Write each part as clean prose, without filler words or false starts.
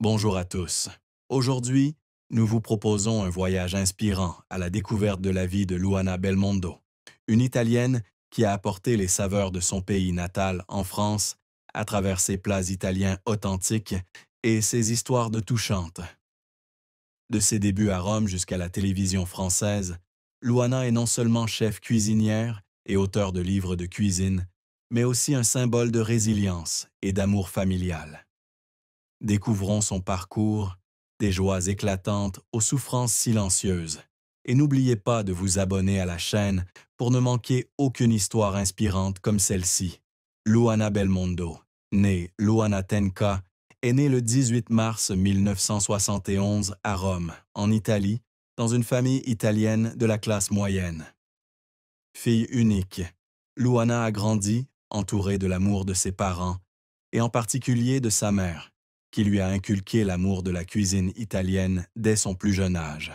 Bonjour à tous. Aujourd'hui, nous vous proposons un voyage inspirant à la découverte de la vie de Luana Belmondo, une Italienne qui a apporté les saveurs de son pays natal en France à travers ses plats italiens authentiques et ses histoires de touchantes. De ses débuts à Rome jusqu'à la télévision française, Luana est non seulement chef cuisinière et auteur de livres de cuisine, mais aussi un symbole de résilience et d'amour familial. Découvrons son parcours, des joies éclatantes aux souffrances silencieuses. Et n'oubliez pas de vous abonner à la chaîne pour ne manquer aucune histoire inspirante comme celle-ci. Luana Belmondo, née Luana Tenca, est née le 18 mars 1971 à Rome, en Italie, dans une famille italienne de la classe moyenne. Fille unique, Luana a grandi entourée de l'amour de ses parents, et en particulier de sa mère, qui lui a inculqué l'amour de la cuisine italienne dès son plus jeune âge.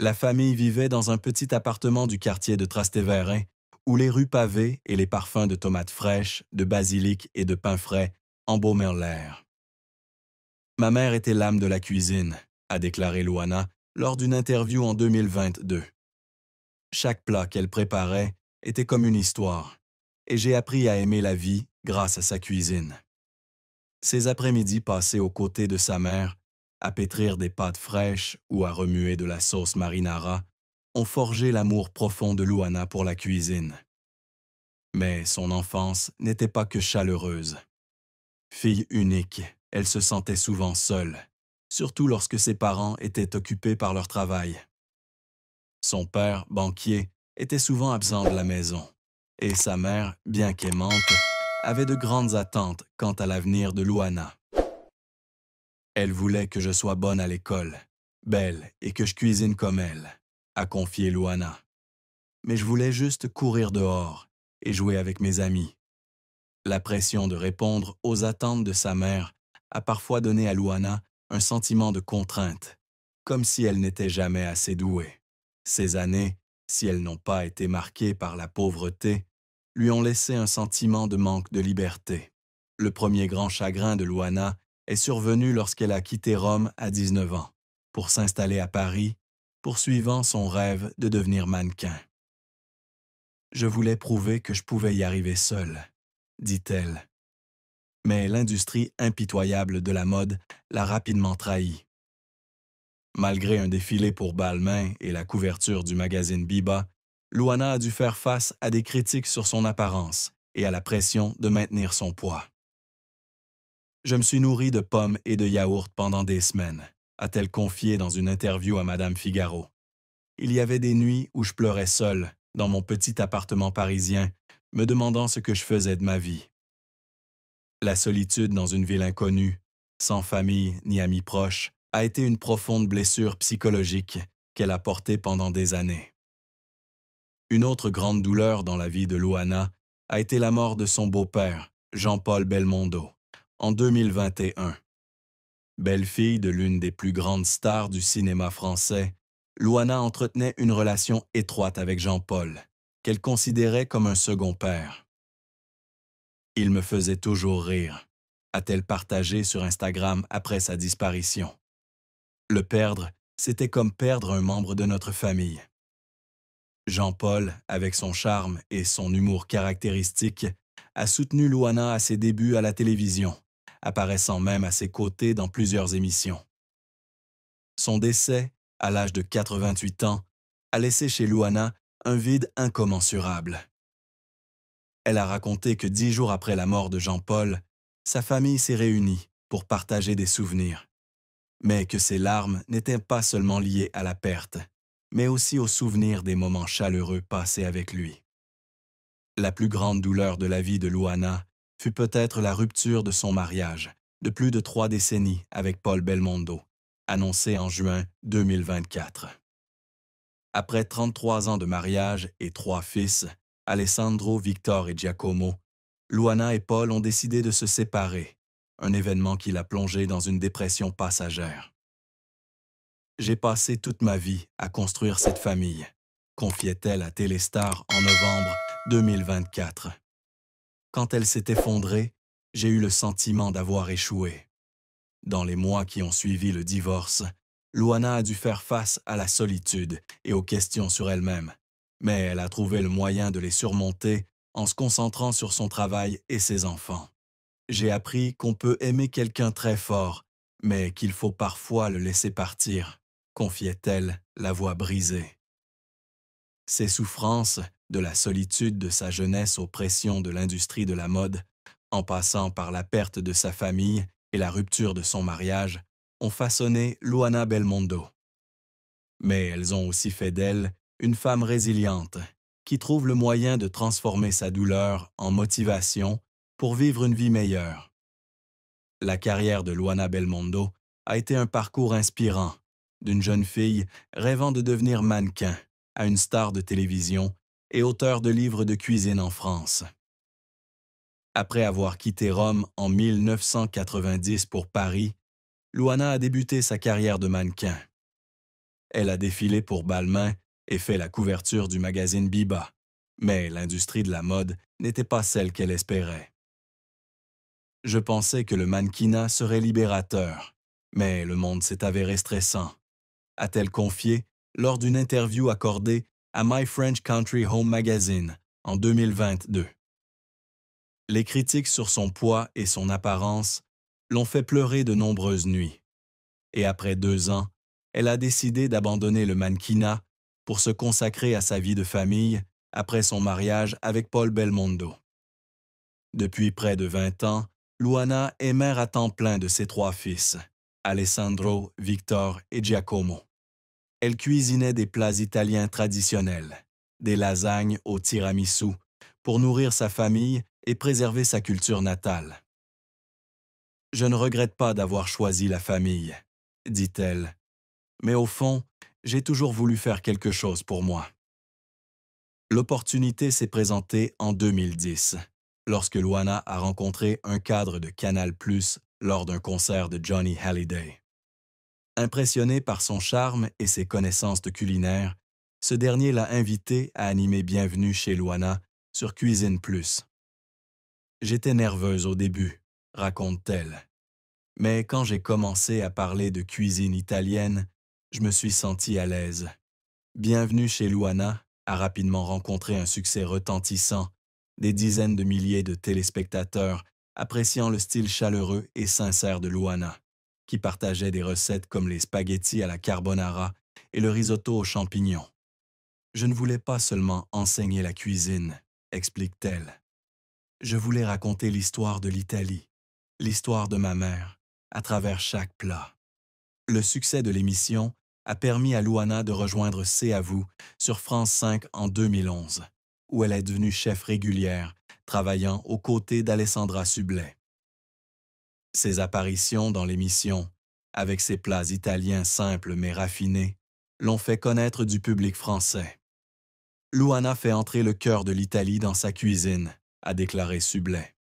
La famille vivait dans un petit appartement du quartier de Trastevere, où les rues pavées et les parfums de tomates fraîches, de basilic et de pain frais embaumaient l'air. Ma mère était l'âme de la cuisine, a déclaré Luana lors d'une interview en 2022. Chaque plat qu'elle préparait était comme une histoire, et j'ai appris à aimer la vie grâce à sa cuisine. Ses après-midi passés aux côtés de sa mère, à pétrir des pâtes fraîches ou à remuer de la sauce marinara, ont forgé l'amour profond de Luana pour la cuisine. Mais son enfance n'était pas que chaleureuse. Fille unique, elle se sentait souvent seule, surtout lorsque ses parents étaient occupés par leur travail. Son père, banquier, était souvent absent de la maison, et sa mère, bien qu'aimante, avait de grandes attentes quant à l'avenir de Luana. Elle voulait que je sois bonne à l'école, belle et que je cuisine comme elle, a confié Luana. Mais je voulais juste courir dehors et jouer avec mes amis. La pression de répondre aux attentes de sa mère a parfois donné à Luana un sentiment de contrainte, comme si elle n'était jamais assez douée. Ces années, si elles n'ont pas été marquées par la pauvreté, lui ont laissé un sentiment de manque de liberté. Le premier grand chagrin de Luana est survenu lorsqu'elle a quitté Rome à 19 ans, pour s'installer à Paris, poursuivant son rêve de devenir mannequin. Je voulais prouver que je pouvais y arriver seule, dit-elle. Mais l'industrie impitoyable de la mode l'a rapidement trahie. Malgré un défilé pour Balmain et la couverture du magazine Biba, Luana a dû faire face à des critiques sur son apparence et à la pression de maintenir son poids. Je me suis nourrie de pommes et de yaourts pendant des semaines, a-t-elle confié dans une interview à Madame Figaro. Il y avait des nuits où je pleurais seule, dans mon petit appartement parisien, me demandant ce que je faisais de ma vie. La solitude dans une ville inconnue, sans famille ni amis proches, a été une profonde blessure psychologique qu'elle a portée pendant des années. Une autre grande douleur dans la vie de Luana a été la mort de son beau-père, Jean-Paul Belmondo, en 2021. Belle-fille de l'une des plus grandes stars du cinéma français, Luana entretenait une relation étroite avec Jean-Paul, qu'elle considérait comme un second père. Il me faisait toujours rire, a-t-elle partagé sur Instagram après sa disparition. Le perdre, c'était comme perdre un membre de notre famille. Jean-Paul, avec son charme et son humour caractéristique, a soutenu Luana à ses débuts à la télévision, apparaissant même à ses côtés dans plusieurs émissions. Son décès, à l'âge de 88 ans, a laissé chez Luana un vide incommensurable. Elle a raconté que 10 jours après la mort de Jean-Paul, sa famille s'est réunie pour partager des souvenirs, mais que ses larmes n'étaient pas seulement liées à la perte, mais aussi au souvenir des moments chaleureux passés avec lui. La plus grande douleur de la vie de Luana fut peut-être la rupture de son mariage, de plus de 3 décennies avec Paul Belmondo, annoncée en juin 2024. Après 33 ans de mariage et 3 fils, Alessandro, Victor et Giacomo, Luana et Paul ont décidé de se séparer, un événement qui l'a plongé dans une dépression passagère. J'ai passé toute ma vie à construire cette famille, confiait-elle à Téléstar en novembre 2024. Quand elle s'est effondrée, j'ai eu le sentiment d'avoir échoué. Dans les mois qui ont suivi le divorce, Luana a dû faire face à la solitude et aux questions sur elle-même, mais elle a trouvé le moyen de les surmonter en se concentrant sur son travail et ses enfants. J'ai appris qu'on peut aimer quelqu'un très fort, mais qu'il faut parfois le laisser partir, confiait-elle, la voix brisée. Ses souffrances, de la solitude de sa jeunesse aux pressions de l'industrie de la mode, en passant par la perte de sa famille et la rupture de son mariage, ont façonné Luana Belmondo. Mais elles ont aussi fait d'elle une femme résiliente, qui trouve le moyen de transformer sa douleur en motivation pour vivre une vie meilleure. La carrière de Luana Belmondo a été un parcours inspirant, d'une jeune fille rêvant de devenir mannequin à une star de télévision et auteur de livres de cuisine en France. Après avoir quitté Rome en 1990 pour Paris, Luana a débuté sa carrière de mannequin. Elle a défilé pour Balmain et fait la couverture du magazine Biba, mais l'industrie de la mode n'était pas celle qu'elle espérait. Je pensais que le mannequinat serait libérateur, mais le monde s'est avéré stressant, a-t-elle confié lors d'une interview accordée à My French Country Home Magazine en 2022. Les critiques sur son poids et son apparence l'ont fait pleurer de nombreuses nuits. Et après 2 ans, elle a décidé d'abandonner le mannequinat pour se consacrer à sa vie de famille après son mariage avec Paul Belmondo. Depuis près de 20 ans, Luana est mère à temps plein de ses 3 fils, Alessandro, Victor et Giacomo. Elle cuisinait des plats italiens traditionnels, des lasagnes au tiramisu, pour nourrir sa famille et préserver sa culture natale. Je ne regrette pas d'avoir choisi la famille, dit-elle, mais au fond, j'ai toujours voulu faire quelque chose pour moi. L'opportunité s'est présentée en 2010, lorsque Luana a rencontré un cadre de Canal+ lors d'un concert de Johnny Hallyday. Impressionné par son charme et ses connaissances de culinaire, ce dernier l'a invité à animer Bienvenue chez Luana sur Cuisine+. J'étais nerveuse au début, raconte-t-elle. Mais quand j'ai commencé à parler de cuisine italienne, je me suis sentie à l'aise. Bienvenue chez Luana a rapidement rencontré un succès retentissant, des dizaines de milliers de téléspectateurs appréciant le style chaleureux et sincère de Luana, qui partageait des recettes comme les spaghettis à la carbonara et le risotto aux champignons. Je ne voulais pas seulement enseigner la cuisine, explique-t-elle. Je voulais raconter l'histoire de l'Italie, l'histoire de ma mère, à travers chaque plat. Le succès de l'émission a permis à Luana de rejoindre C'est à vous sur France 5 en 2011, où elle est devenue chef régulière, travaillant aux côtés d'Alessandra Sublet. Ses apparitions dans l'émission, avec ses plats italiens simples mais raffinés, l'ont fait connaître du public français. Luana fait entrer le cœur de l'Italie dans sa cuisine, a déclaré Sublet.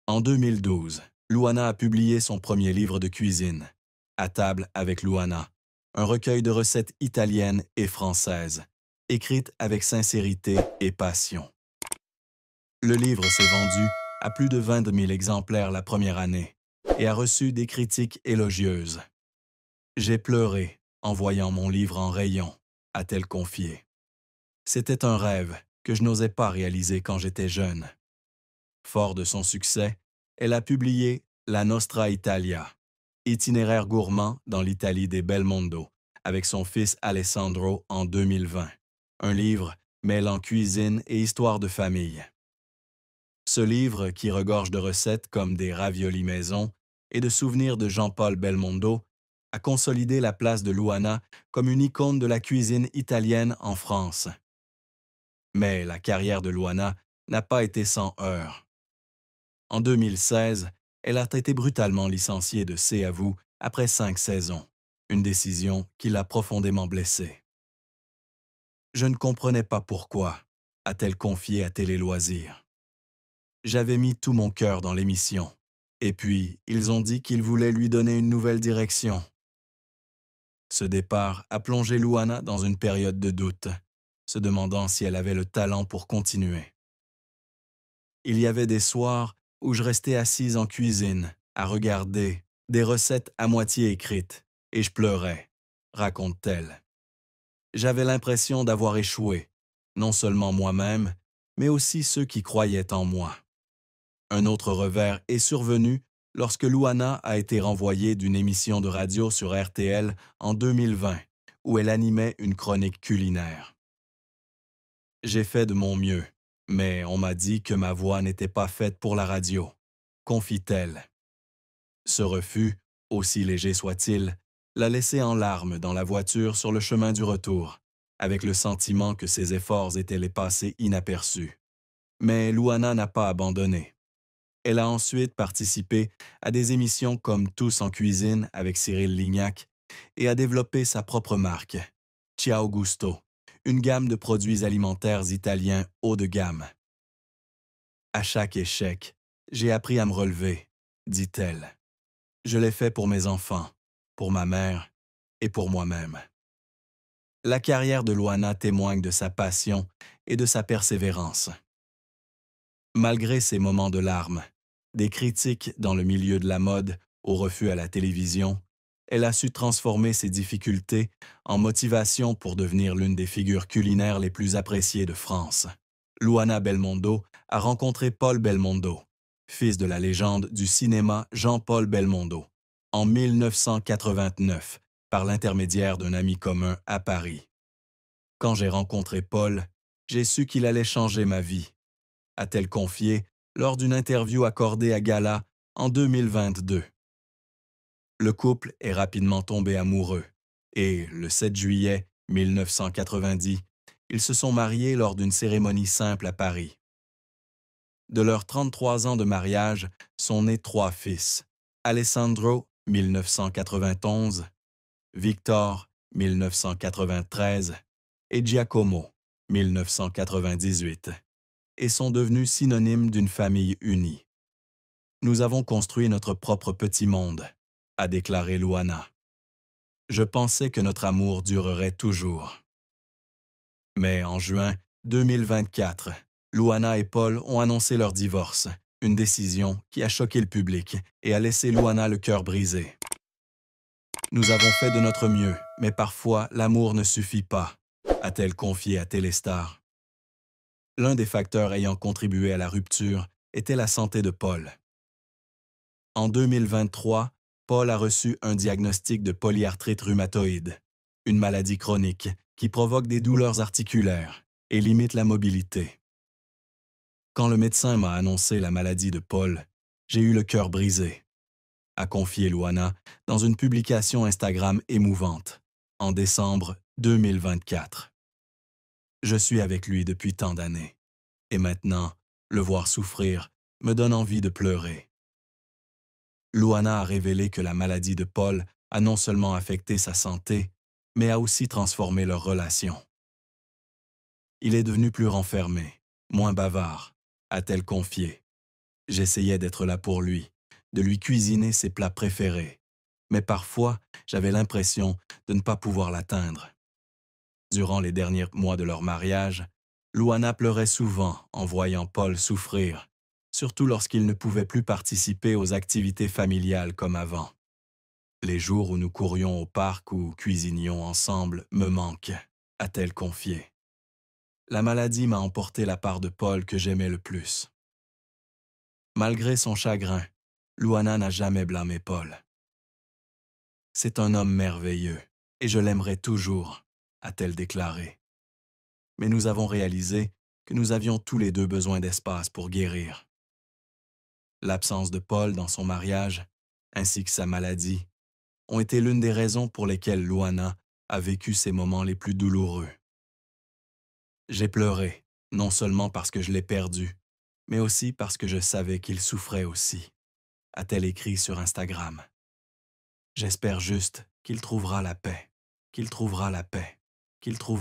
En 2012, Luana a publié son premier livre de cuisine, À table avec Luana, un recueil de recettes italiennes et françaises, écrites avec sincérité et passion. Le livre s'est vendu à plus de 20 000 exemplaires la première année et a reçu des critiques élogieuses. J'ai pleuré en voyant mon livre en rayon, a-t-elle confié. C'était un rêve que je n'osais pas réaliser quand j'étais jeune. Fort de son succès, elle a publié La Nostra Italia, itinéraire gourmand dans l'Italie des Belmondo, avec son fils Alessandro en 2020, un livre mêlant cuisine et histoire de famille. Ce livre, qui regorge de recettes comme des raviolis maison et de souvenirs de Jean-Paul Belmondo, a consolidé la place de Luana comme une icône de la cuisine italienne en France. Mais la carrière de Luana n'a pas été sans heurts. En 2016, elle a été brutalement licenciée de C'est à vous après 5 saisons, une décision qui l'a profondément blessée. Je ne comprenais pas pourquoi, a-t-elle confié à Télé Loisirs. J'avais mis tout mon cœur dans l'émission, et puis ils ont dit qu'ils voulaient lui donner une nouvelle direction. Ce départ a plongé Luana dans une période de doute, se demandant si elle avait le talent pour continuer. Il y avait des soirs où je restais assise en cuisine, à regarder, des recettes à moitié écrites, et je pleurais, raconte-t-elle. J'avais l'impression d'avoir échoué, non seulement moi-même, mais aussi ceux qui croyaient en moi. Un autre revers est survenu lorsque Louana a été renvoyée d'une émission de radio sur RTL en 2020, où elle animait une chronique culinaire. J'ai fait de mon mieux, mais on m'a dit que ma voix n'était pas faite pour la radio, confie-t-elle. Ce refus, aussi léger soit-il, l'a laissée en larmes dans la voiture sur le chemin du retour, avec le sentiment que ses efforts étaient les passés inaperçus. Mais Louana n'a pas abandonné. Elle a ensuite participé à des émissions comme Tous en cuisine avec Cyril Lignac et a développé sa propre marque, Ciao Gusto, une gamme de produits alimentaires italiens haut de gamme. À chaque échec, j'ai appris à me relever, dit-elle. Je l'ai fait pour mes enfants, pour ma mère et pour moi-même. La carrière de Louana témoigne de sa passion et de sa persévérance. Malgré ses moments de larmes, des critiques dans le milieu de la mode, au refus à la télévision, elle a su transformer ses difficultés en motivation pour devenir l'une des figures culinaires les plus appréciées de France. Louana Belmondo a rencontré Paul Belmondo, fils de la légende du cinéma Jean-Paul Belmondo, en 1989, par l'intermédiaire d'un ami commun à Paris. Quand j'ai rencontré Paul, j'ai su qu'il allait changer ma vie, a-t-elle confié lors d'une interview accordée à Gala en 2022. Le couple est rapidement tombé amoureux et, le 7 juillet 1990, ils se sont mariés lors d'une cérémonie simple à Paris. De leurs 33 ans de mariage sont nés 3 fils, Alessandro, 1991, Victor, 1993 et Giacomo, 1998, et sont devenus synonymes d'une famille unie. Nous avons construit notre propre petit monde, a déclaré Louana. Je pensais que notre amour durerait toujours. Mais en juin 2024, Louana et Paul ont annoncé leur divorce, une décision qui a choqué le public et a laissé Louana le cœur brisé. Nous avons fait de notre mieux, mais parfois l'amour ne suffit pas, a-t-elle confié à Téléstar. L'un des facteurs ayant contribué à la rupture était la santé de Paul. En 2023, Paul a reçu un diagnostic de polyarthrite rhumatoïde, une maladie chronique qui provoque des douleurs articulaires et limite la mobilité. Quand le médecin m'a annoncé la maladie de Paul, j'ai eu le cœur brisé, a confié Louana dans une publication Instagram émouvante, en décembre 2024. Je suis avec lui depuis tant d'années, et maintenant, le voir souffrir me donne envie de pleurer. Louana a révélé que la maladie de Paul a non seulement affecté sa santé, mais a aussi transformé leur relation. Il est devenu plus renfermé, moins bavard, a-t-elle confié. J'essayais d'être là pour lui, de lui cuisiner ses plats préférés, mais parfois j'avais l'impression de ne pas pouvoir l'atteindre. Durant les derniers mois de leur mariage, Louana pleurait souvent en voyant Paul souffrir, surtout lorsqu'il ne pouvait plus participer aux activités familiales comme avant. Les jours où nous courions au parc ou cuisinions ensemble me manquent, a-t-elle confié. La maladie m'a emporté la part de Paul que j'aimais le plus. Malgré son chagrin, Louana n'a jamais blâmé Paul. C'est un homme merveilleux et je l'aimerai toujours, a-t-elle déclaré. Mais nous avons réalisé que nous avions tous les deux besoin d'espace pour guérir. L'absence de Paul dans son mariage, ainsi que sa maladie, ont été l'une des raisons pour lesquelles Louana a vécu ses moments les plus douloureux. J'ai pleuré, non seulement parce que je l'ai perdu, mais aussi parce que je savais qu'il souffrait aussi, a-t-elle écrit sur Instagram. J'espère juste qu'il trouvera la paix, qu'il trouvera la paix, qu'il trouvera